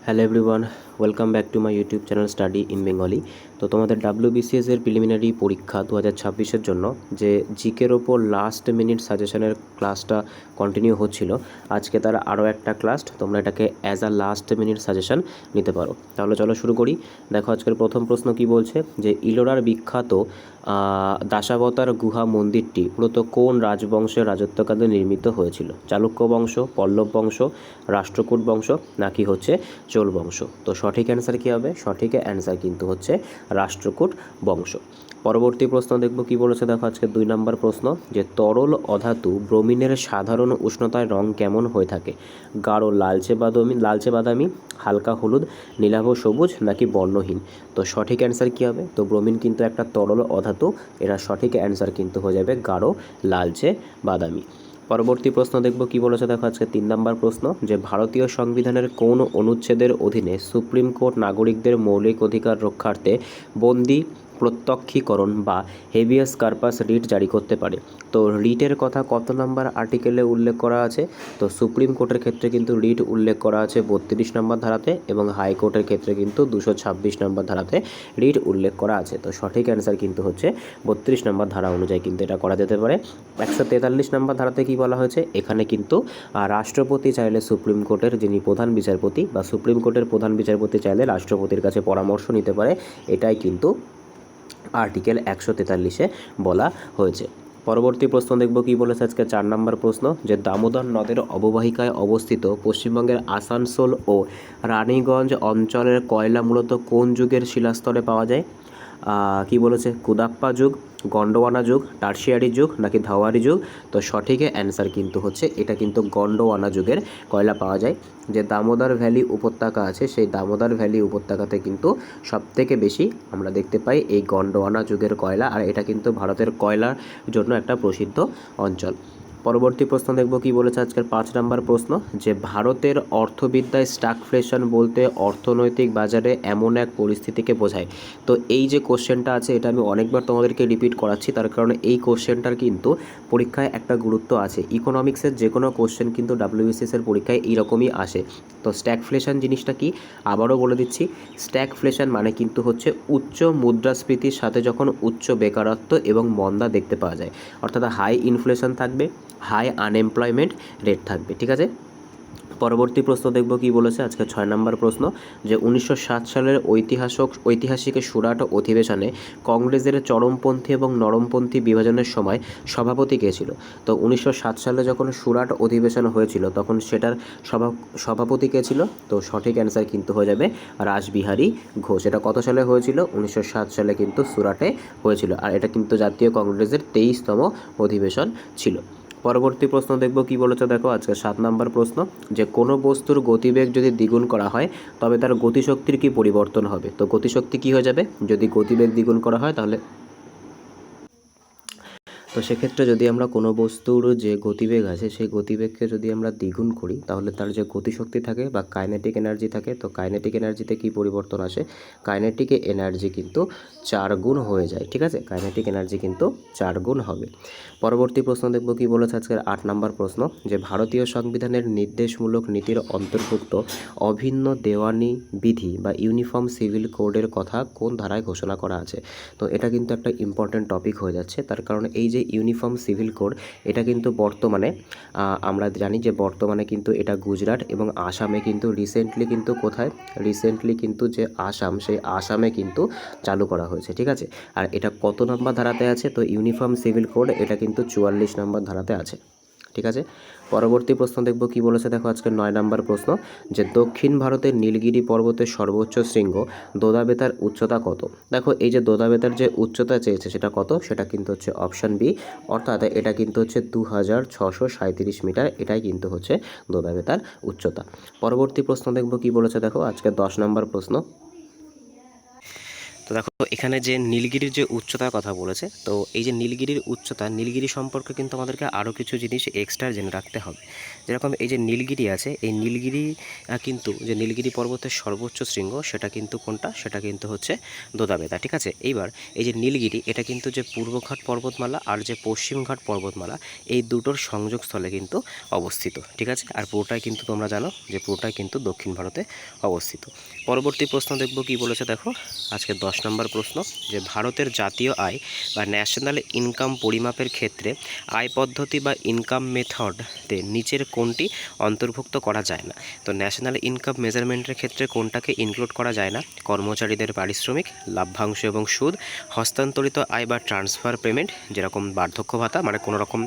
Hello everyone, welcome back to my YouTube channel study in Bengali. তো তোমাদের WBCS এর preliminary পরীক্ষা 2026-এর জন্য যে জিকের ওপর লাস্ট মিনিট সাজেশনের ক্লাসটা কন্টিনিউ হচ্ছিল, আজকে তার আরও একটা ক্লাস, তোমরা এটাকে as a last minute suggestion নিতে পারো। তাহলে চলো শুরু করি। দেখো আজকের প্রথম প্রশ্ন কি বলছে, যে ইলোরার বিখ্যাত দাশাবতার গুহা মন্দিরটি মূলত কোন রাজবংশের রাজত্বকালে নির্মিত হয়েছিল? চালুক্য বংশ, পল্লব বংশ, রাষ্ট্রকূট বংশ, নাকি হচ্ছে চোল বংশ? তো সঠিক অ্যান্সার কী হবে? সঠিক অ্যান্সার কিন্তু হচ্ছে রাষ্ট্রকূট বংশ। পরবর্তী প্রশ্ন দেখব কি বলেছে। দেখো আজকে 2 নম্বর প্রশ্ন, যে তরল অধাতু ব্রোমিনের সাধারণ উষ্ণতায় রং কেমন হয়ে থাকে? গাঢ় লালচে বাদামি, হালকা হলুদ, নীলাভ সবুজ, নাকি বর্ণহীন? তো সঠিক অ্যান্সার কী হবে? তো ব্রোমিন কিন্তু একটা তরল অধাতু, এরা সঠিক অ্যান্সার কিন্তু হয়ে যাবে গাঢ় লালচে বাদামি। পরবর্তী প্রশ্ন দেখব কি বলেছে। দেখো আজকে 3 নম্বর প্রশ্ন, যে ভারতীয় সংবিধানের কোন অনুচ্ছেদের অধীনে সুপ্রিম কোর্ট নাগরিকদের মৌলিক অধিকার রক্ষার্থে বন্দি প্রত্যক্ষীকরণ বা হেভিয়াস কার্পাস রিট জারি করতে পারে? তো রিটের কথা কত নম্বর আর্টিকেলে উল্লেখ করা আছে? তো সুপ্রিম কোর্টের ক্ষেত্রে কিন্তু রিট উল্লেখ করা আছে 32 নম্বর ধারাতে, এবং হাইকোর্টের ক্ষেত্রে কিন্তু 226 নম্বর ধারাতে রিট উল্লেখ করা আছে। তো সঠিক অ্যান্সার কিন্তু হচ্ছে 32 নম্বর ধারা অনুযায়ী কিন্তু এটা করা যেতে পারে। 143 নম্বর ধারাতে কি বলা হয়েছে? এখানে কিন্তু রাষ্ট্রপতি চাইলে সুপ্রিম কোর্টের যিনি প্রধান বিচারপতি বা সুপ্রিম কোর্টের প্রধান বিচারপতি চাইলে রাষ্ট্রপতির কাছে পরামর্শ নিতে পারে, এটাই কিন্তু আর্টিকেল 143-এ বলা হয়েছে। পরবর্তী প্রশ্ন দেখব কি বলেছে আজকে 4 নম্বর প্রশ্ন, যে দামোদর নদের অববাহিকায় অবস্থিত পশ্চিমবঙ্গের আসানসোল ও রানীগঞ্জ অঞ্চলের কয়লা মূলত কোন যুগের শিলাস্তরে পাওয়া যায়? কি বলেছে? কুদাপ্পা যুগ, গন্ডোয়ানা যুগ, টার্শিয়ারি যুগ, নাকি ধাওয়ারি যুগ? তো সঠিক অ্যান্সার কিন্তু হচ্ছে এটা কিন্তু গন্ডোয়ানা যুগের কয়লা পাওয়া যায়। যে দামোদর ভ্যালি উপত্যকা আছে, সেই দামোদর ভ্যালি উপত্যকাতে কিন্তু সবথেকে বেশি আমরা দেখতে পাই এই গন্ডোয়ানা যুগের কয়লা, আর এটা কিন্তু ভারতের কয়লার জন্য একটা প্রসিদ্ধ অঞ্চল। পরবর্তী প্রশ্ন দেখব কি বলেছে আজকের 5 নম্বর প্রশ্ন, যে ভারতের অর্থবিদ্যায় স্ট্যাগফ্লেশন বলতে অর্থনৈতিক বাজারে এমন এক পরিস্থিতিকে বোঝায়। তো এই যে কোশ্চেনটা আছে, এটা আমি অনেকবার তোমাদেরকে রিপিট করাচ্ছি, তার কারণে এই কোশ্চেনটার কিন্তু পরীক্ষায় একটা গুরুত্ব আছে। ইকোনমিক্সের যে কোনো কোশ্চেন কিন্তু WBCS-এর পরীক্ষায় এইরকমই আসে। তো স্ট্যাগফ্লেশন জিনিসটা কি আবারও বলে দিচ্ছি। স্ট্যাগফ্লেশন মানে কিন্তু হচ্ছে উচ্চ মুদ্রাস্ফীতির সাথে যখন উচ্চ বেকারত্ব এবং মন্দা দেখতে পাওয়া যায়, অর্থাৎ হাই ইনফ্লেশন থাকবে, হাই আনএমপ্লয়মেন্ট রেট থাকবে। ঠিক আছে, পরবর্তী প্রশ্ন দেখব কি বলেছে আজকে 6 নম্বর প্রশ্ন, যে 1960 সালের ঐতিহাসিক সুরাট অধিবেশনে কংগ্রেসের চরমপন্থী এবং নরমপন্থী বিভাজনের সময় সভাপতি কে ছিল? তো 1960 সালে যখন সুরাট অধিবেশন হয়েছিল তখন সেটার সভাপতি কে ছিল? তো সঠিক অ্যান্সার কিন্তু হয়ে যাবে রাসবিহারী ঘোষ। এটা কত সালে হয়েছিল? 1960 সালে কিন্তু সুরাটে হয়েছিল, আর এটা কিন্তু জাতীয় কংগ্রেসের 23তম অধিবেশন ছিল। পরবর্তী প্রশ্ন দেখব কি বলেছে। দেখো আজকে 7 নম্বর প্রশ্ন, যে কোনো বস্তুর গতিবেগ যদি দ্বিগুণ করা হয় তবে তার গতিশক্তির কি পরিবর্তন হবে? তো গতিশক্তি কি হয়ে যাবে যদি গতিবেগ দ্বিগুণ করা হয়? তাহলে তো সেক্ষেত্রে যদি আমরা কোনো বস্তুর যে গতিবেগ আছে সেই গতিবেগকে যদি আমরা দ্বিগুণ করি তাহলে তার যে গতিশক্তি থাকে বা কাইনেটিক এনার্জি থাকে, তো কাইনেটিক এনার্জিতে কি পরিবর্তন আসে? কাইনেটিক এনার্জি কিন্তু 4 গুণ হয়ে যায়। ঠিক আছে, কাইনেটিক এনার্জি কিন্তু 4 গুণ হবে। পরবর্তী প্রশ্ন দেখব কি বলেছে আজকের 8 নম্বর প্রশ্ন, যে ভারতীয় সংবিধানের নির্দেশমূলক নীতির অন্তর্ভুক্ত অভিন্ন দেওয়ানি বিধি বা ইউনিফর্ম সিভিল কোডের কথা কোন ধারায় ঘোষণা করা আছে? তো এটা কিন্তু একটা ইম্পর্টেন্ট টপিক হয়ে যাচ্ছে, তার কারণ এই যে ইউনিফর্ম সিভিল কোড, এটা কিন্তু বর্তমানে আমরা জানি যে বর্তমানে কিন্তু এটা গুজরাট এবং আসামে কিন্তু রিসেন্টলি কিন্তু যে আসাম, সেই আসামে কিন্তু চালু করা হয়েছে। ঠিক আছে, আর এটা কত নম্বর ধারাতে আছে? তো ইউনিফর্ম সিভিল কোড এটা কিন্তু 44 নম্বর ধারাতে আছে। ঠিক আছে, পরবর্তী প্রশ্ন দেখব কি বলেছে। দেখো আজকে 9 নম্বর প্রশ্ন, যে দক্ষিণ ভারতের নীলগিরি পর্বতের সর্বোচ্চ শৃঙ্গ দোদাবেতার উচ্চতা কত? দেখো এই যে দোদাবেতার যে উচ্চতা চেয়েছে সেটা কত, সেটা কিন্তু হচ্ছে অপশান বি, অর্থাৎ এটা কিন্তু হচ্ছে 2637 মিটার, এটাই কিন্তু হচ্ছে দোদাবেতার উচ্চতা। পরবর্তী প্রশ্ন দেখব কি বলেছে। দেখো আজকে 10 নম্বর প্রশ্ন, তো দেখো এখানে যে নীলগিরির যে উচ্চতার কথা বলেছে, তো এই যে নীলগিরির উচ্চতা, নীলগিরি সম্পর্কে কিন্তু আমাদেরকে আরও কিছু জিনিস এক্সট্রা জেনে রাখতে হবে। যেরকম এই যে নীলগিরি আছে, এই নীলগিরি কিন্তু যে নীলগিরি পর্বতের সর্বোচ্চ শৃঙ্গ সেটা কিন্তু কোনটা, সেটা কিন্তু হচ্ছে দোদাবেতা। ঠিক আছে, এইবার এই যে নীলগিরি এটা কিন্তু যে পূর্বঘাট পর্বতমালা আর যে পশ্চিমঘাট পর্বতমালা এই দুটোর সংযোগস্থলে কিন্তু অবস্থিত। ঠিক আছে, আর পুরোটাই কিন্তু তোমরা জানো যে পুরোটাই কিন্তু দক্ষিণ ভারতে অবস্থিত। পরবর্তী প্রশ্ন দেখব কি বলেছে, দেখো আজকে 10 নম্বর প্রশ্ন, যে ভারতের জাতীয় আয় বা ন্যাশনাল ইনকাম পরিমাপের ক্ষেত্রে আয় পদ্ধতি বা ইনকাম মেথডে নিচের কোনটি অন্তর্ভুক্ত করা যায় না? তো ন্যাশনাল ইনকাম মেজারমেন্টের ক্ষেত্রে কোনটাকে ইনক্লুড করা যায় না? কর্মচারীদের পারিশ্রমিক, লাভ্যাংশ এবং সুদ, হস্তান্তরিত আয় বা ট্রান্সফার পেমেন্ট, যেরকম বার্ধক্য ভাতা মানে কোনো রকম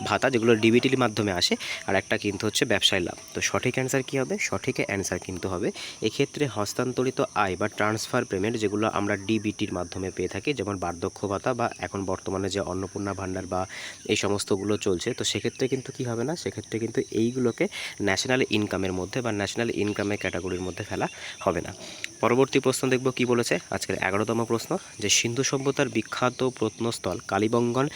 ভাতা যেগুলো ডিবিটির মাধ্যমে আসে, আর একটা কিন্তু হচ্ছে ব্যবসায় লাভ। তো সঠিক অ্যান্সার কী হবে? সঠিক অ্যান্সার কিন্তু হবে এক্ষেত্রে হস্তান্তরিত আয় বা ট্রান্সফার পেমেন্ট, যেগুলো আমরা ডিবিটির মাধ্যমে পেয়ে থাকি, যেমন বার্ধক্য ভাতা বা এখন বর্তমানে যে অন্নপূর্ণা ভাণ্ডার বা এই সমস্তগুলো চলছে। তো সেক্ষেত্রে কিন্তু কি হবে না, সেক্ষেত্রে কিন্তু এইগুলোকে ন্যাশনাল ইনকামের মধ্যে বা ন্যাশনাল ইনকামের ক্যাটাগরির মধ্যে ফেলা হবে না। পরবর্তী প্রশ্ন দেখব কি বলেছে, আজকের 11তম প্রশ্ন, যে সিন্ধু সভ্যতার বিখ্যাত প্রত্নস্থল কালীবঙ্গন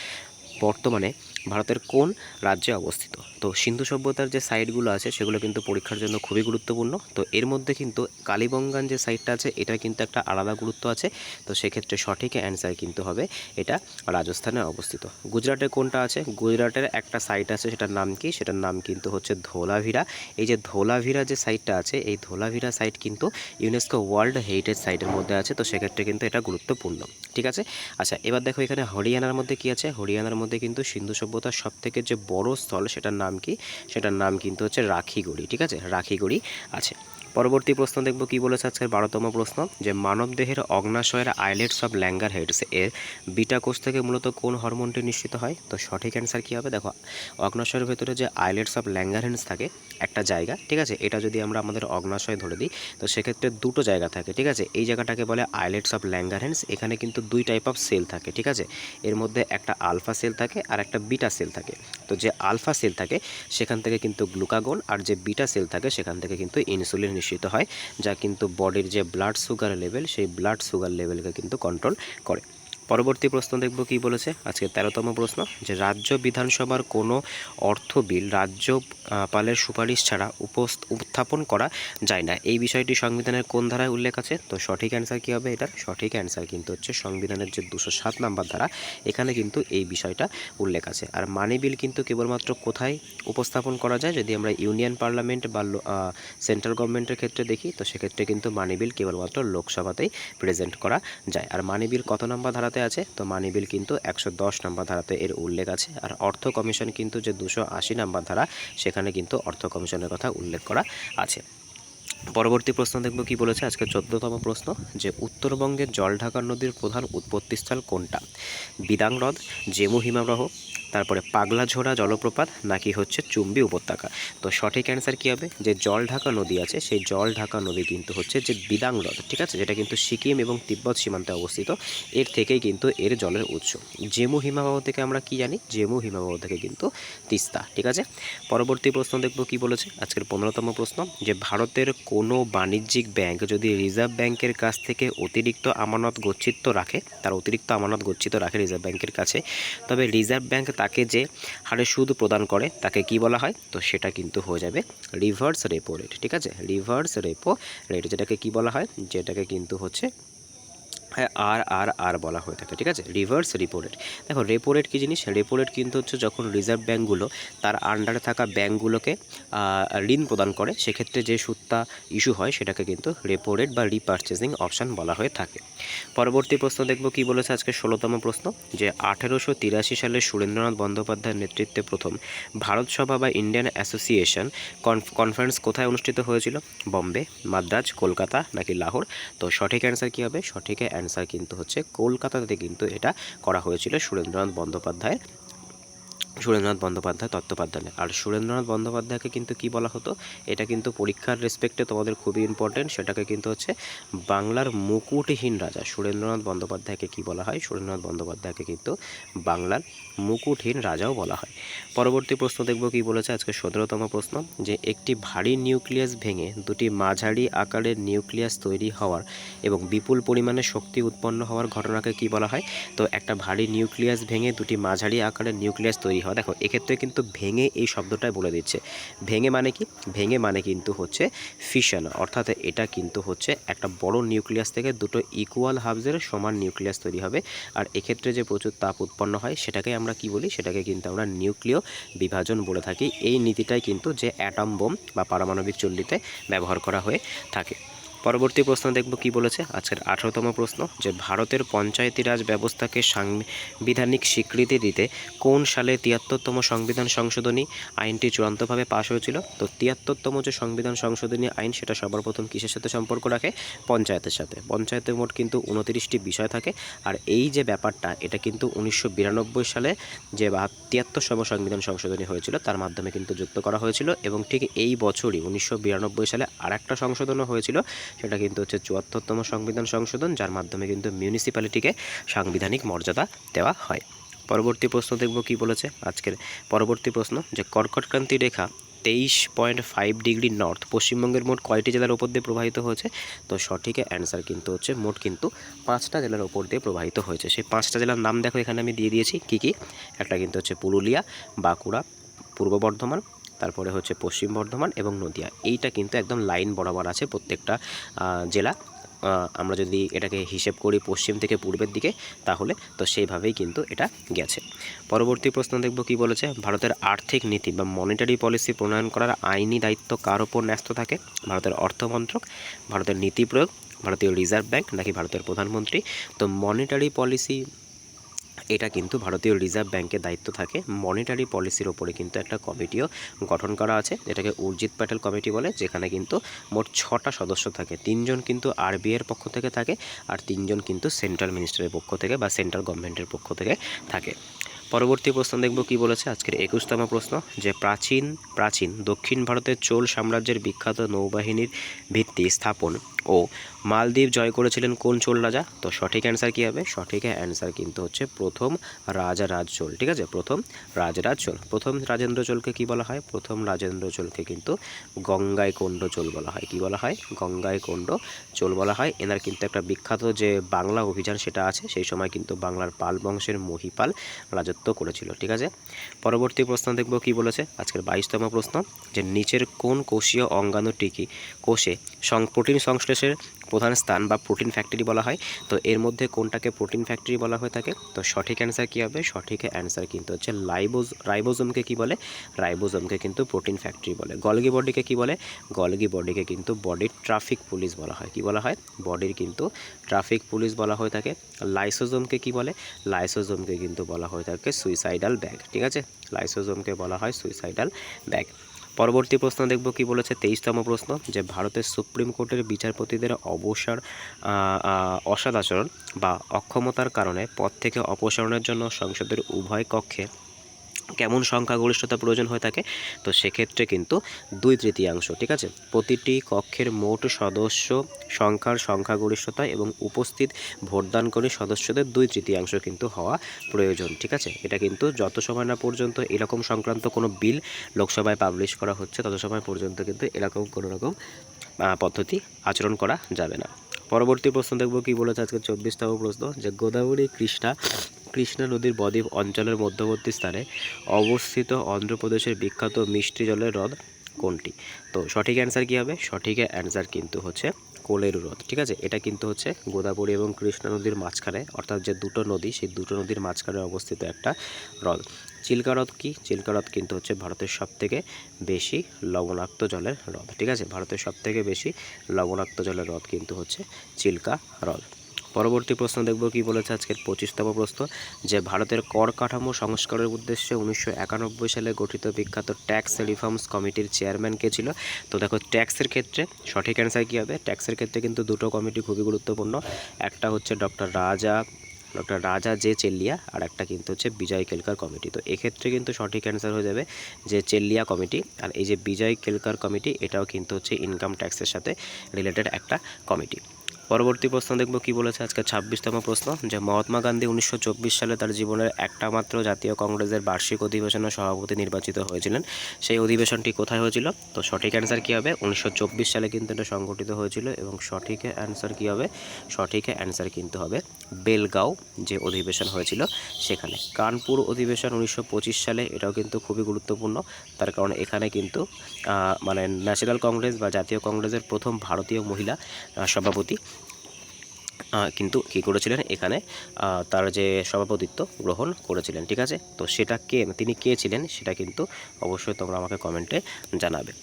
বর্তমানে ভারতের কোন রাজ্যে অবস্থিত? তো সিন্ধু সভ্যতার যে সাইটগুলো আছে সেগুলো কিন্তু পরীক্ষার জন্য খুবই গুরুত্বপূর্ণ। তো এর মধ্যে কিন্তু কালীবঙ্গান যে সাইটটা আছে এটা কিন্তু একটা আলাদা গুরুত্ব আছে। তো সেক্ষেত্রে সঠিক অ্যান্সার কিন্তু হবে এটা রাজস্থানে অবস্থিত। গুজরাটে কোনটা আছে? গুজরাটের একটা সাইট আছে, সেটার নাম কি? সেটার নাম কিন্তু হচ্ছে ধোলাভিরা। এই যে ধোলাভিরা যে সাইটটা আছে, এই ধোলাভিরা সাইট কিন্তু ইউনেস্কো ওয়ার্ল্ড হেরিটেজ সাইটের মধ্যে আছে। তো সেক্ষেত্রে কিন্তু এটা গুরুত্বপূর্ণ। ঠিক আছে, আচ্ছা এবার দেখো এখানে হরিয়ানার মধ্যে কি আছে। হরিয়ানার মধ্যে কিন্তু সিন্ধু সভ্যতার সবথেকে যে বড় স্থল সেটার নাম কি? সেটার নাম কিন্তু হচ্ছে রাখিগড়ি। ঠিক আছে, রাখিগড়ি আছে। পরবর্তী প্রশ্ন দেখব কি বলেছে আজকের 12তম প্রশ্ন, যে মানবদেহের অগ্নাশয়ের আইলেটস অফ ল্যাঙ্গারহেডস এর বিটা কোষ থেকে মূলত কোন হরমোনটি নিঃসৃত হয়? তো সঠিক অ্যান্সার কী হবে? দেখো অগ্নাশয়ের ভেতরে যে আইলেটস অফ ল্যাঙ্গারহেডস থাকে একটা জায়গা, ঠিক আছে, এটা যদি আমরা আমাদের অগ্নাশয় ধরে দিই তো সেক্ষেত্রে দুটো জায়গা থাকে। ঠিক আছে, এই জায়গাটাকে বলে আইলেটস অফ ল্যাঙ্গারহেডস। এখানে কিন্তু দুই টাইপ অফ সেল থাকে। ঠিক আছে, এর মধ্যে একটা আলফা সেল থাকে আর একটা বিটা সেল থাকে। তো যে আলফা সেল থাকে সেখান থেকে কিন্তু গ্লুকাগন, আর যে বিটা সেল থাকে সেখান থেকে কিন্তু ইনসুলিন নিঃসৃত হয়, যা কিন্তু বডির যে ব্লাড সুগার লেভেল সেই ব্লাড সুগার লেভেলকে কিন্তু কন্ট্রোল করে। পরবর্তী প্রশ্ন দেখব কি বলেছে আজকে 13তম প্রশ্ন, যে রাজ্য বিধানসভার কোনো অর্থ বিল রাজ্যপালের সুপারিশ ছাড়া উত্থাপন করা যায় না, এই বিষয়টি সংবিধানের কোন ধারায় উল্লেখ আছে? তো সঠিক অ্যান্সার কী হবে? এটার সঠিক অ্যান্সার কিন্তু হচ্ছে সংবিধানের যে 207 নম্বর ধারা, এখানে কিন্তু এই বিষয়টা উল্লেখ আছে। আর মানি বিল কিন্তু কেবলমাত্র কোথায় উপস্থাপন করা যায়? যদি আমরা ইউনিয়ন পার্লামেন্ট বা সেন্ট্রাল গভর্নমেন্টের ক্ষেত্রে দেখি তো সেক্ষেত্রে কিন্তু মানি বিল কেবলমাত্র লোকসভাতেই প্রেজেন্ট করা যায়। আর মানি বিল কত নম্বর ধারাতে আছে? তো মানি বিল কিন্তু 110 নম্বর ধারাতে এর উল্লেখ আছে। আর অর্থ কমিশন কিন্তু যে 280 নম্বর ধারা, সেখানে কিন্তু অর্থ কমিশনের কথা উল্লেখ করা আছে। পরবর্তী প্রশ্ন দেখব কি বলেছে আজকে 14তম প্রশ্ন, যে উত্তরবঙ্গের জলঢাকা নদীর প্রধান উৎপত্তিস্থল কোনটা? বিদাং হ্রদ, জেমু হিমবাহ, তারপরে পাগলাঝোড়া জলপ্রপাত, নাকি হচ্ছে চুম্বী উপত্যকা? তো সঠিক অ্যান্সার কী হবে? যে জলঢাকা নদী আছে সেই জলঢাকা নদী কিন্তু হচ্ছে যে বিদাং হ্রদ, ঠিক আছে, যেটা কিন্তু সিকিম এবং তিব্বত সীমান্তে অবস্থিত, এর থেকেই কিন্তু এর জলের উৎস। জেমু হিমবাহ থেকে আমরা কি জানি? জেমু হিমবাহ থেকে কিন্তু তিস্তা। ঠিক আছে, পরবর্তী প্রশ্ন দেখব কি বলেছে আজকের 15তম প্রশ্ন, যে ভারতের কোনো বাণিজ্যিক ব্যাংক যদি রিজার্ভ ব্যাংকের কাছ থেকে অতিরিক্ত আমানত গচ্ছিত রাখে, তার অতিরিক্ত আমানত গচ্ছিত রাখে রিজার্ভ ব্যাংকের কাছে, তবে রিজার্ভ ব্যাংক তাকে যে হারে সুদ প্রদান করে তাকে কি বলা হয়? তো সেটা কিন্তু হয়ে যাবে রিভার্স রেপো রেট। ঠিক আছে, রিভার্স রেপো রেট, যেটাকে কি বলা হয়? যেটাকে কিন্তু হচ্ছে আর বলা হয়ে থাকে। ঠিক আছে, রিভার্স রেপো রেট। দেখো রেপো রেট কী জিনিস? রেপো রেট কিন্তু হচ্ছে যখন রিজার্ভ ব্যাঙ্কগুলো তার আন্ডারে থাকা ব্যাঙ্কগুলোকে ঋণ প্রদান করে, সেক্ষেত্রে যে সুদটা ইস্যু হয় সেটাকে কিন্তু রেপো রেট বা রিপারচেজিং অপশান বলা হয়ে থাকে। পরবর্তী প্রশ্ন দেখব কি বলেছে আজকে 16তম প্রশ্ন, যে 1883 সালে সুরেন্দ্রনাথ বন্দ্যোপাধ্যায়ের নেতৃত্বে প্রথম ভারত সভা বা ইন্ডিয়ান অ্যাসোসিয়েশন কনফারেন্স কোথায় অনুষ্ঠিত হয়েছিল? বম্বে, মাদ্রাজ, কলকাতা, নাকি লাহোর? তো সঠিক অ্যান্সার কী হবে? সঠিক অ্যান্সার কিন্তু হচ্ছে কলকাতাতে কিন্তু এটা করা হয়েছিল সুরেন্দ্রনাথ বন্দ্যোপাধ্যায়ের সুরেন্দ্রনাথ বন্দ্যোপাধ্যায় তত্ত্বাবধানে। আর সুরেন্দ্রনাথ বন্দ্যোপাধ্যায়কে কিন্তু কি বলা হতো, এটা কিন্তু পরীক্ষার রেসপেক্টে তোমাদের খুবই ইম্পর্টেন্ট, সেটাকে কিন্তু হচ্ছে বাংলার মুকুটহীন রাজা। সুরেন্দ্রনাথ বন্দ্যোপাধ্যায়কে কি বলা হয়, সুরেন্দ্রনাথ বন্দ্যোপাধ্যায়কে কিন্তু বাংলার মুকুটহীন রাজাও বলা হয়। পরবর্তী প্রশ্ন দেখব কি বলেছে, আজকে 17তম প্রশ্ন, যে একটি ভারী নিউক্লিয়াস ভেঙে দুটি মাঝারি আকারের নিউক্লিয়াস তৈরি হওয়ার এবং বিপুল পরিমাণে শক্তি উৎপন্ন হওয়ার ঘটনাকে কি বলা হয়। তো একটা ভারী নিউক্লিয়াস ভেঙে দুটি মাঝারি আকারের নিউক্লিয়াস তৈরি হয়, দেখো এক্ষেত্রে কিন্তু ভেঙে এই শব্দটাই বলে দিচ্ছে। ভেঙে মানে কি, ভেঙে মানে কিন্তু হচ্ছে ফিশন, অর্থাৎ এটা কিন্তু হচ্ছে একটা বড় নিউক্লিয়াস থেকে দুটো ইকুয়াল হাফজের সমান নিউক্লিয়াস তৈরি হবে। আর এক্ষেত্রে যে প্রচুর তাপ উৎপন্ন হয় সেটাকে আমরা কি বলি, সেটাকে কিন্তু আমরা নিউক্লিয় বিভাজন বলে থাকি। এই নীতিটাই কিন্তু যে অ্যাটম বোম বা পারমাণবিক চুল্লিতে ব্যবহার করা হয়ে থাকে। পরবর্তী প্রশ্ন দেখব কি বলেছে, আজকের 18তম প্রশ্ন, যে ভারতের পঞ্চায়েতি রাজ ব্যবস্থাকে সাংবিধানিক স্বীকৃতি দিতে কোন সালে 73তম সংবিধান সংশোধনী আইনটি চূড়ান্তভাবে পাশ হয়েছিল। তো 73তম যে সংবিধান সংশোধনী আইন, সেটা সবার প্রথম কিসের সাথে সম্পর্ক রাখে, পঞ্চায়েতের সাথে। পঞ্চায়েতের মোট কিন্তু 29টি বিষয় থাকে। আর এই যে ব্যাপারটা, এটা কিন্তু 1992 সালে যে 73তম সংবিধান সংশোধনী হয়েছিল তার মাধ্যমে কিন্তু যুক্ত করা হয়েছিল। এবং ঠিক এই বছরই 1992 সালে আরেকটা সংশোধনও হয়েছিল, সেটা কিন্তু হচ্ছে 74তম সংবিধান সংশোধন, যার মাধ্যমে কিন্তু মিউনিসিপ্যালিটিকে সাংবিধানিক মর্যাদা দেওয়া হয়। পরবর্তী প্রশ্ন দেখব কি বলেছে, আজকের পরবর্তী প্রশ্ন, যে কর্কটক্রান্তি রেখা 23.5 ডিগ্রি নর্থ পশ্চিমবঙ্গের মোট কয়টি জেলার উপর দিয়ে প্রবাহিত হয়েছে। তো সঠিক অ্যান্সার কিন্তু হচ্ছে মোট কিন্তু 5টা জেলার উপর দিয়ে প্রবাহিত হয়েছে। সেই 5টা জেলার নাম দেখো এখানে আমি দিয়ে দিয়েছি কি কি। একটা কিন্তু হচ্ছে পুরুলিয়া, বাঁকুড়া, পূর্ব বর্ধমান, তারপরে হচ্ছে পশ্চিম বর্ধমান এবং নদিয়া। এইটা কিন্তু একদম লাইন বরাবর আছে প্রত্যেকটা জেলা। আমরা যদি এটাকে হিসেব করি পশ্চিম থেকে পূর্বের দিকে, তাহলে তো সেইভাবেই কিন্তু এটা গেছে। পরবর্তী প্রশ্ন দেখব কি বলেছে, ভারতের আর্থিক নীতি বা মনিটারি পলিসি প্রণয়ন করার আইনি দায়িত্ব কার ওপর ন্যস্ত থাকে। ভারতের অর্থমন্ত্রক, ভারতের নীতি প্রয়োগ, ভারতীয় রিজার্ভ ব্যাংক নাকি ভারতের প্রধানমন্ত্রী। তো মনিটারি পলিসি, এটা কিন্তু ভারতীয় রিজার্ভ ব্যাংকের দায়িত্ব থাকে। মনিটারি পলিসির ওপরে কিন্তু একটা কমিটিও গঠন করা আছে, যেটাকে উর্জিত প্যাটেল কমিটি বলে, যেখানে কিন্তু মোট 6টা সদস্য থাকে। 3জন কিন্তু আরবিআইয়ের পক্ষ থেকে থাকে, আর 3জন কিন্তু সেন্ট্রাল মিনিস্টারের পক্ষ থেকে বা সেন্ট্রাল গভর্নমেন্টের পক্ষ থেকে থাকে। পরবর্তী প্রশ্ন দেখব কি বলেছে, আজকের 21তম প্রশ্ন, যে প্রাচীন দক্ষিণ ভারতের চোল সাম্রাজ্যের বিখ্যাত নৌবাহিনীর ভিত্তি স্থাপন ও মালদ্বীপ জয় করেছিলেন কোন চোল রাজা। তো সঠিক অ্যান্সার কী হবে, সঠিক অ্যান্সার কিন্তু হচ্ছে প্রথম রাজারাজ চোল। ঠিক আছে, প্রথম রাজরাজ চোল। প্রথম রাজেন্দ্র চোলকে কী বলা হয়, প্রথম রাজেন্দ্র চোলকে কিন্তু গঙ্গাইকোন্ড চোল বলা হয়। কী বলা হয়, গঙ্গাইকোন্ড চোল বলা হয়। এনার কিন্তু একটা বিখ্যাত যে বাংলা অভিযান সেটা আছে, সেই সময় কিন্তু বাংলার পাল বংশের মহিপাল রাজত্ব করেছিল। ঠিক আছে, পরবর্তী প্রশ্ন দেখব কি বলেছে, আজকের 22তম প্রশ্ন, যে নিচের কোন কোষীয় অঙ্গাণুটিকে কোষে প্রোটিন সংশ্লেষের প্রধান স্থান বা প্রোটিন ফ্যাক্টরি বলা হয়। তো এর মধ্যে কোনটাকে প্রোটিন ফ্যাক্টরি বলা হয়ে থাকে। তো সঠিক অ্যান্সার কী হবে, সঠিক অ্যান্সার কিন্তু হচ্ছে রাইবোজোমকে কী বলে, রাইবোজোমকে কিন্তু প্রোটিন ফ্যাক্টরি বলে। গলগি বডিকে কী বলে, গলগি বডিকে কিন্তু বডির ট্রাফিক পুলিশ বলা হয়। কী বলা হয়, বডির কিন্তু ট্রাফিক পুলিশ বলা হয়ে থাকে। লাইসোজোমকে কী বলে, লাইসোজোমকে কিন্তু বলা হয়ে থাকে সুইসাইডাল ব্যাগ। ঠিক আছে, লাইসোজোমকে বলা হয় সুইসাইডাল ব্যাগ। পরবর্তী প্রশ্ন দেখব কি বলেছে, 23তম প্রশ্ন, যে ভারতের সুপ্রিম কোর্টের বিচারপতিদের অসদাচরণ বা অক্ষমতার কারণে পদ থেকে অপসারণের জন্য সংসদের উভয় কক্ষে কেমন সংখ্যাগরিষ্ঠতা প্রয়োজন হয়ে থাকে। তো সেক্ষেত্রে কিন্তু 2/3। ঠিক আছে, প্রতিটি কক্ষের মোট সদস্য সংখ্যার সংখ্যাগরিষ্ঠতা এবং উপস্থিত ভোটদানকারী সদস্যদের 2/3 কিন্তু হওয়া প্রয়োজন। ঠিক আছে, এটা কিন্তু যত সময় না পর্যন্ত এরকম সংক্রান্ত কোনো বিল লোকসভায় পাবলিশ করা হচ্ছে, তত সময় পর্যন্ত কিন্তু এরকম কোনো রকম পদ্ধতি আচরণ করা যাবে না। পরবর্তী প্রশ্ন দেখব কি বলেছে, আজকে 24তম প্রশ্ন, যে গোদাবরী কৃষ্ণা নদীর বদ্বীপ অঞ্চলের মধ্যবর্তী স্থানে অবস্থিত অন্ধ্রপ্রদেশের বিখ্যাত মিষ্টি জলের হ্রদ কোনটি। তো সঠিক অ্যান্সার কী হবে, সঠিক অ্যান্সার কিন্তু হচ্ছে কোলেরু হ্রদ। ঠিক আছে, এটা কিন্তু হচ্ছে গোদাবরী এবং কৃষ্ণা নদীর মাঝখানে, অর্থাৎ যে দুটো নদী, সেই দুটো নদীর মাঝখানে অবস্থিত একটা হ্রদ। চিল্কা হ্রদ কি, চিল্কা হ্রদ কিন্তু হচ্ছে ভারতের সবথেকে বেশি লবণাক্ত জলের হ্রদ। ঠিক আছে, ভারতের সবথেকে বেশি লবণাক্ত জলের হ্রদ কিন্তু হচ্ছে চিল্কা হ্রদ। পরবর্তী প্রশ্ন দেখব কি বলেছে, আজকের 25তম প্রশ্ন, যে ভারতের কর কাঠামো সংস্কারের উদ্দেশ্যে 1991 সালে গঠিত বিখ্যাত ট্যাক্স রিফর্মস কমিটির চেয়ারম্যান কে ছিল। তো দেখো ট্যাক্সের ক্ষেত্রে সঠিক অ্যান্সার কী হবে, ট্যাক্সের ক্ষেত্রে কিন্তু দুটো কমিটি খুবই গুরুত্বপূর্ণ। একটা হচ্ছে ডক্টর রাজা ডক্টর রাজা জে চেল্লিয়া, আর একটা কিন্তু হচ্ছে বিজয় কেলকার কমিটি। তো এক্ষেত্রে কিন্তু সঠিক অ্যান্সার হয়ে যাবে যে চেল্লিয়া কমিটি। আর এই যে বিজয় কেলকার কমিটি এটাও কিন্তু হচ্ছে ইনকাম ট্যাক্সের সাথে রিলেটেড একটা কমিটি। পরবর্তী প্রশ্ন দেখব কি বলেছে আজকে 26তম প্রশ্ন, যে মহাত্মা গান্ধী 1924 সালে তার জীবনের একটা মাত্র জাতীয় কংগ্রেসের বার্ষিক অধিবেশনের সভাপতি নির্বাচিত হয়েছিলেন। সেই অধিবেশনটি কোথায় হয়েছিল? তো সঠিক অ্যান্সার কী হবে? 1924 সালে কিন্তু এটা সংগঠিত হয়েছিল এবং সঠিক অ্যান্সার কী হবে? সঠিক অ্যান্সার কিন্তু হবে বেলগাঁও যে অধিবেশন হয়েছিল সেখানে। কানপুর অধিবেশন 1925 সালে, এটাও কিন্তু খুবই গুরুত্বপূর্ণ, তার কারণ এখানে কিন্তু মানে ন্যাশনাল কংগ্রেস বা জাতীয় কংগ্রেসের প্রথম ভারতীয় মহিলা সভাপতি কিন্তু কী করেছিলেন এখানে তার যে সভাপতিত্ব গ্রহণ করেছিলেন। ঠিক আছে, তো সেটা তিনি কে ছিলেন সেটা কিন্তু অবশ্যই তোমরা আমাকে কমেন্টে জানাবে।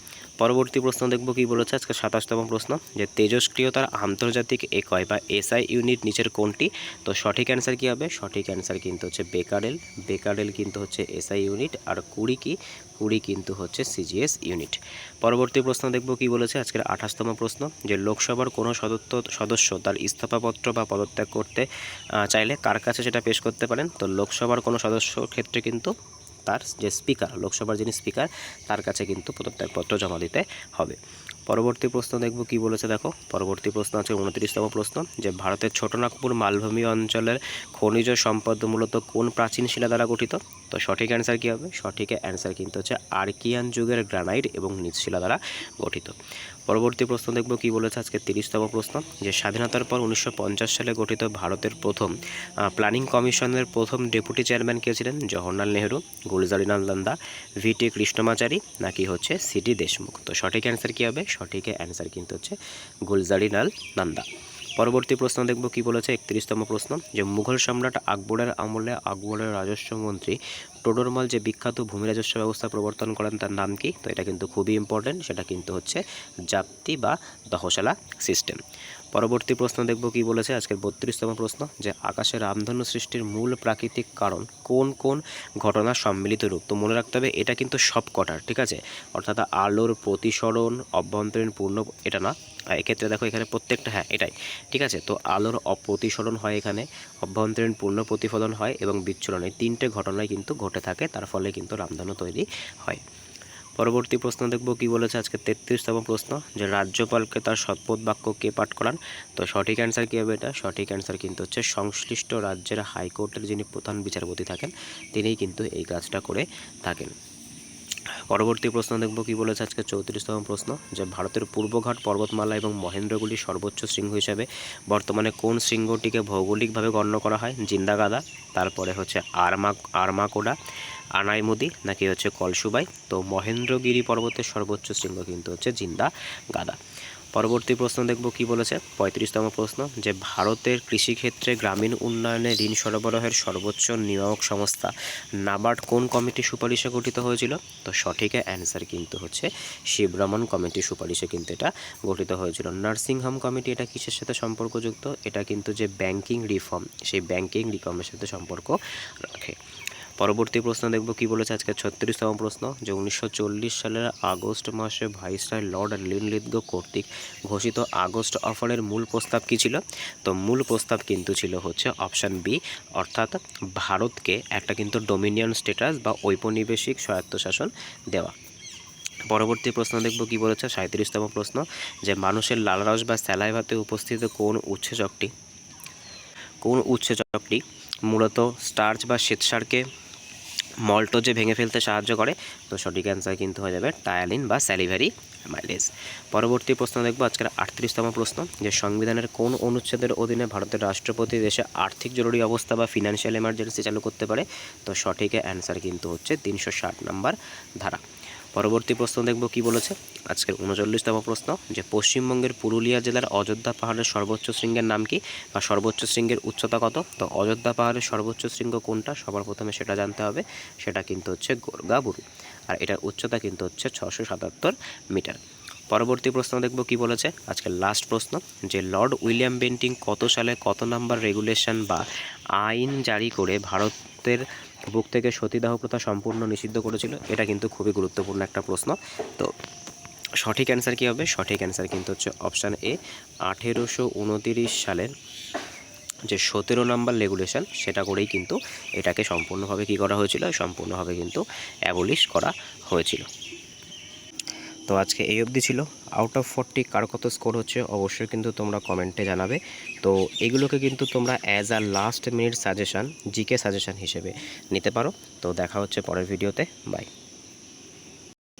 পরবর্তী প্রশ্ন দেখব কি বলেছে আজকে 27তম প্রশ্ন, যে তেজস্ক্রিয়তার আন্তর্জাতিক একক বা এসআই ইউনিট নিচের কোনটি? তো সঠিক অ্যান্সার কী হবে? সঠিক অ্যান্সার কিন্তু হচ্ছে বেকারেল। বেকারেল কিন্তু হচ্ছে এসআই ইউনিট, আর কুড়ি কিন্তু হচ্ছে সিজিএস ইউনিট। পরবর্তী প্রশ্ন দেখব কি বলেছে আজকের 28তম প্রশ্ন, যে লোকসভার কোনো সদস্য তার ইস্তফাপত্র বা পদত্যাগ করতে চাইলে কার কাছে সেটা পেশ করতে পারেন? তো লোকসভার কোনো সদস্যর ক্ষেত্রে কিন্তু তার যে স্পিকার, লোকসভার যিনি স্পিকার তার কাছে কিন্তু পদত্যাগপত্র জমা দিতে হবে। পরবর্তী প্রশ্ন দেখব কি বলেছে, দেখো পরবর্তী প্রশ্ন আছে 29তম প্রশ্ন, যে ভারতের ছোটনাগপুর মালভূমি অঞ্চলের খনিজ সম্পদ মূলত কোন প্রাচীন শিলা দ্বারা গঠিত? তো সঠিক অ্যান্সার কী হবে? সঠিক অ্যান্সার কিন্তু হচ্ছে আর্কিয়ান যুগের গ্রানাইট এবং নিচশিলা দ্বারা গঠিত। পরবর্তী প্রশ্ন দেখব কি বলেছে আজকে 30তম প্রশ্ন, যে স্বাধীনতার পর 1950 সালে গঠিত ভারতের প্রথম প্ল্যানিং কমিশনের প্রথম ডেপুটি চেয়ারম্যান কে ছিলেন? জওহরলাল নেহরু, গুলজারিলাল নন্দা, ভিটি কৃষ্ণমাচারী, নাকি হচ্ছে সিডি দেশমুখ? তো সঠিক অ্যান্সার কী হবে? সঠিক অ্যান্সার কিন্তু হচ্ছে গুলজারিলাল নন্দা। পরবর্তী প্রশ্ন দেখব কি বলেছে 31তম প্রশ্ন, যে মুঘল সম্রাট আকবরের আমলে আকবরের রাজস্ব মন্ত্রী টোডরমাল যে বিখ্যাত ভূমি রাজস্ব ব্যবস্থা প্রবর্তন করেন তার নাম কি? তো এটা কিন্তু খুবই ইম্পর্টেন্ট, সেটা কিন্তু হচ্ছে জাপ্তি বা দহশালা সিস্টেম। পরবর্তী প্রশ্ন দেখব কি বলেছে আজকের 32তম প্রশ্ন, যে আকাশে রামধনু সৃষ্টির মূল প্রাকৃতিক কারণ কোন কোন ঘটনার সম্মিলিত রূপ? তো মনে রাখতে হবে এটা কিন্তু সব কটার, ঠিক আছে, অর্থাৎ আলোর প্রতিসরণ, অভ্যন্তরীণ পূর্ণ, এটা না, এক্ষেত্রে দেখো এখানে প্রত্যেকটা, হ্যাঁ এটাই ঠিক আছে। তো আলোর অপ্রতিসরণ হয়, এখানে অভ্যন্তরীণ পূর্ণ প্রতিফলন হয় এবং বিচ্ছুরণ, এই তিনটে ঘটনাই কিন্তু ঘটে থাকে, তার ফলে কিন্তু রামধনু তৈরি হয়। পরবর্তী প্রশ্ন দেখব কি বলেছে আজকে 33তম প্রশ্ন, যে রাজ্যপালকে তার শপথ বাক্য কে পাঠ করান? তো সঠিক অ্যান্সার কী হবে? এটা সঠিক অ্যান্সার কিন্তু হচ্ছে সংশ্লিষ্ট রাজ্যের হাইকোর্টের যিনি প্রধান বিচারপতি থাকেন তিনিই কিন্তু এই কাজটা করে থাকেন। পরবর্তী প্রশ্ন দেখব কি বলেছে আজকে 34তম প্রশ্ন, যে ভারতের পূর্বঘাট পর্বতমালা এবং মহেন্দ্রগুলির সর্বোচ্চ শৃঙ্গ হিসাবে বর্তমানে কোন শৃঙ্গটিকে ভৌগোলিকভাবে গণ্য করা হয়? জিন্দাগাদা, তারপরে হচ্ছে আরমাকোডা, আনাইমুদি, নাকি হচ্ছে কলসুবাই? তো মহেন্দ্রগিরি পর্বতের সর্বোচ্চ শৃঙ্গ কিন্তু হচ্ছে জিন্দাগাদা। পরবর্তী প্রশ্ন দেখব কি বলেছে 35তম প্রশ্ন, যে ভারতের কৃষিক্ষেত্রে গ্রামীণ উন্নয়নে ঋণ সরবরাহের সর্বোচ্চ নিয়ামক সংস্থা নাবার্ড কোন কমিটির সুপারিশে গঠিত হয়েছিল? তো সঠিক অ্যান্সার কিন্তু হচ্ছে শিবরমন কমিটির সুপারিশে কিন্তু এটা গঠিত হয়েছিল। নার্সিং হোম কমিটি এটা কিসের সাথে সম্পর্কযুক্ত? এটা কিন্তু যে ব্যাংকিং রিফর্ম, সেই ব্যাংকিং রিফর্মের সাথে সম্পর্ক রাখে। পরবর্তী প্রশ্ন দেখব কি বলেছে আজকে 36তম প্রশ্ন, যে 1940 সালের আগস্ট মাসে ভাইসরয় লর্ড লিনলিথগো কর্তৃক ঘোষিত আগস্ট অফারের মূল প্রস্তাব কী ছিল? তো মূল প্রস্তাব কিন্তু ছিল হচ্ছে অপশান বি, অর্থাৎ ভারতকে একটা কিন্তু ডোমিনিয়ন স্ট্যাটাস বা ঔপনিবেশিক স্বায়ত্তশাসন দেওয়া। পরবর্তী প্রশ্ন দেখব কি বলেছে 37তম প্রশ্ন, যে মানুষের লালারস বা স্যালাইভাতে উপস্থিত কোন উৎসেচকটি মূলত স্টার্চ বা শ্বেতসারকে মল্টোজে ভেঙে ফেলতে সাহায্য করে? তো সঠিক অ্যান্সার কিন্তু হয়ে যাবে টায়ালিন বা স্যালিভারি অ্যামাইলেজ। পরবর্তী প্রশ্ন দেখব আজকের 38তম প্রশ্ন, যে সংবিধানের কোন অনুচ্ছেদের অধীনে ভারতের রাষ্ট্রপতি দেশে আর্থিক জরুরি অবস্থা বা ফিনান্সিয়াল এমার্জেন্সি চালু করতে পারে? তো সঠিক অ্যান্সার কিন্তু হচ্ছে 360 নম্বর ধারা। পরবর্তী প্রশ্ন দেখব কি বলেছে আজকের 39তম প্রশ্ন, যে পশ্চিমবঙ্গের পুরুলিয়া জেলার অযোধ্যা পাহাড়ের সর্বোচ্চ শৃঙ্গের নাম কি বা সর্বোচ্চ শৃঙ্গের উচ্চতা কত? তো অযোধ্যা পাহাড়ের সর্বোচ্চ শৃঙ্গ কোনটা সবার প্রথমে সেটা জানতে হবে, সেটা কিন্তু হচ্ছে গোর্গাবুরু, আর এটার উচ্চতা কিন্তু হচ্ছে 677 মিটার। পরবর্তী প্রশ্ন দেখব কি বলেছে আজকের লাস্ট প্রশ্ন, যে লর্ড উইলিয়াম বেন্টিং কত সালে কত নাম্বার রেগুলেশন বা আইন জারি করে ভারতের বুক থেকে সতীদাহ প্রথা সম্পূর্ণ নিষিদ্ধ করেছিল? এটা কিন্তু খুবই গুরুত্বপূর্ণ একটা প্রশ্ন। তো সঠিক অ্যান্সার কী হবে? সঠিক অ্যান্সার কিন্তু হচ্ছে অপশান এ, 1829 সালের যে 17 নাম্বার রেগুলেশন সেটা করেই কিন্তু এটাকে সম্পূর্ণভাবে কী করা হয়েছিল, সম্পূর্ণভাবে কিন্তু অ্যাবলিশ করা হয়েছিল। তো আজকে এই অবধি ছিল। আউট অফ 40 কার কত স্কোর হচ্ছে অবশ্যই কিন্তু তোমরা কমেন্টে জানাবে। তো এগুলোকে কিন্তু তোমরা as a last minute suggestion, GK suggestion হিসেবে নিতে পারো। তো দেখা হচ্ছে পরের ভিডিওতে, বাই।